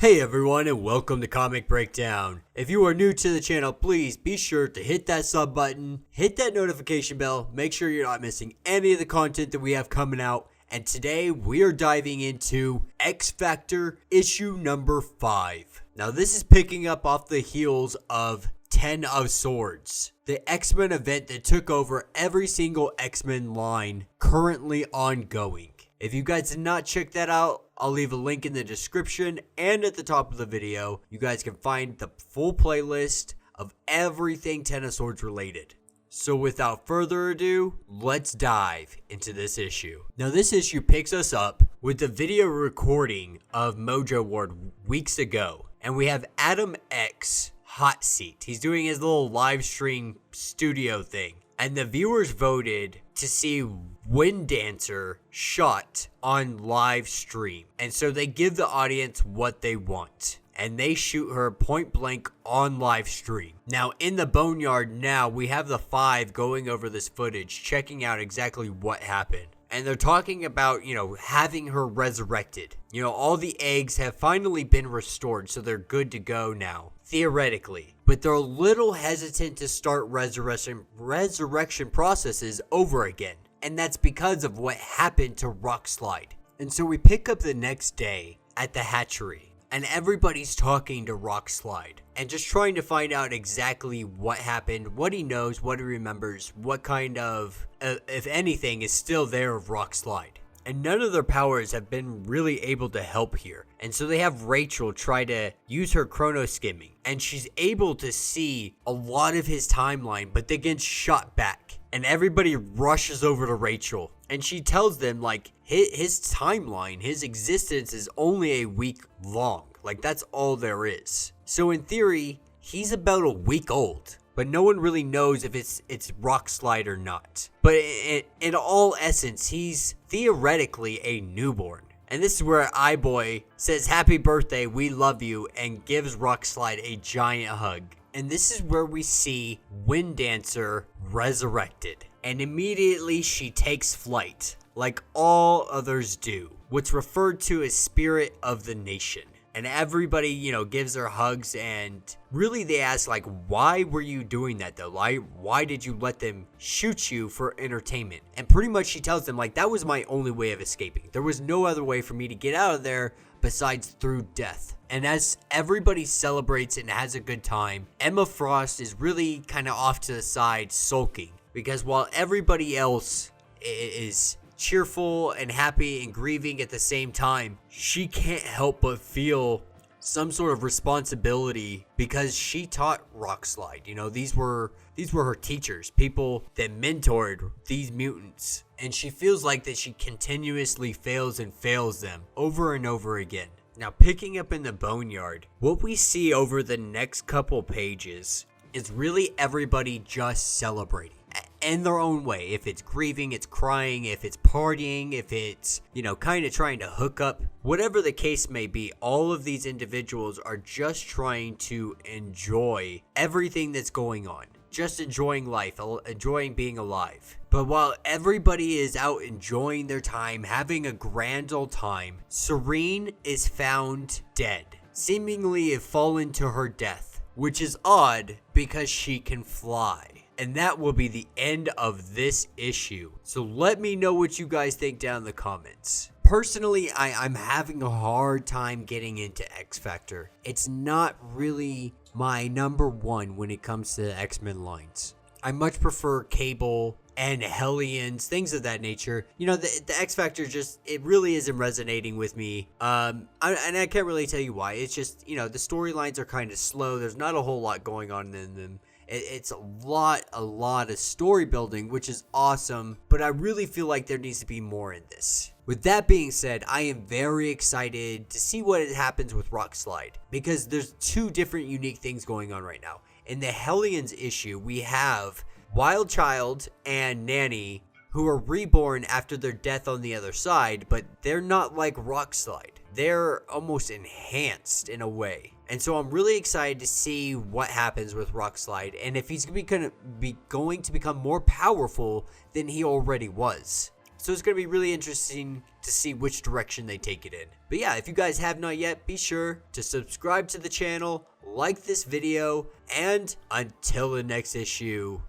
Hey everyone, and welcome to Comic Breakdown. If you are new to the channel, please be sure to hit that sub button, hit that notification bell, make sure you're not missing any of the content that we have coming out. And today we are diving into XFactor issue number 5. Now this is picking up off the heels of 10 of Swords, the X-Men event that took over every single X-Men line currently ongoing. If you guys did not check that out, I'll leave a link in the description and at the top of the video. You guys can find the full playlist of everything Ten of Swords related. So without further ado, let's dive into this issue. Now this issue picks us up with the video recording of Mojo Ward weeks ago. And we have Adam X hot seat. He's doing his little live stream studio thing. And the viewers voted to see Wind Dancer shot on live stream. And so they give the audience what they want. And they shoot her point blank on live stream. Now in the Boneyard now, we have the 5 going over this footage, checking out exactly what happened. And they're talking about, having her resurrected. All the eggs have finally been restored, so they're good to go now, theoretically. But they're a little hesitant to start resurrection processes over again. And that's because of what happened to Rockslide. And so we pick up the next day at the hatchery. And everybody's talking to Rockslide. And just trying to find out exactly what happened, what he knows, what he remembers, what kind of, if anything, is still there of Rockslide. And none of their powers have been really able to help here. And so they have Rachel try to use her chrono skimming. And she's able to see a lot of his timeline, but they get shot back. And everybody rushes over to Rachel. And she tells them, his timeline, his existence is only a week long. That's all there is. So in theory, he's about a week old. But no one really knows if it's Rockslide or not. But in all essence, he's theoretically a newborn. And this is where iBoy says, "Happy birthday, we love you," and gives Rockslide a giant hug. And this is where we see Wind Dancer resurrected. And immediately she takes flight, like all others do. What's referred to as Spirit of the Nation. And everybody, gives her hugs, and really they ask, why were you doing that though? Why did you let them shoot you for entertainment? And pretty much she tells them, that was my only way of escaping. There was no other way for me to get out of there besides through death. And as everybody celebrates and has a good time, Emma Frost is really kind of off to the side sulking. Because while everybody else is cheerful and happy and grieving at the same time, she can't help but feel some sort of responsibility because she taught Rockslide. These were her teachers, people that mentored these mutants. And she feels like that she continuously fails them over and over again. Now picking up in the Boneyard, what we see over the next couple pages is really everybody just celebrating. In their own way. If it's grieving, it's crying, if it's partying, if it's, kind of trying to hook up, whatever the case may be, all of these individuals are just trying to enjoy everything that's going on. Just enjoying life, enjoying being alive. But while everybody is out enjoying their time, having a grand old time, Serene is found dead. Seemingly have fallen to her death, which is odd because she can fly. And that will be the end of this issue. So let me know what you guys think down in the comments. Personally, I'm having a hard time getting into XFactor. It's not really my number one when it comes to the X-Men lines. I much prefer Cable and Hellions, things of that nature. The XFactor it really isn't resonating with me. And I can't really tell you why. It's just, the storylines are kind of slow. There's not a whole lot going on in them. It's a lot of story building, which is awesome, but I really feel like there needs to be more in this. With that being said, I am very excited to see what happens with Rockslide, because there's 2 different unique things going on right now. In the Hellions issue, we have Wild Child and Nanny, who are reborn after their death on the other side, but they're not like Rockslide. They're almost enhanced in a way. And so I'm really excited to see what happens with Rockslide and if he's going to become more powerful than he already was. So it's going to be really interesting to see which direction they take it in. But yeah, if you guys have not yet, be sure to subscribe to the channel, like this video, and until the next issue,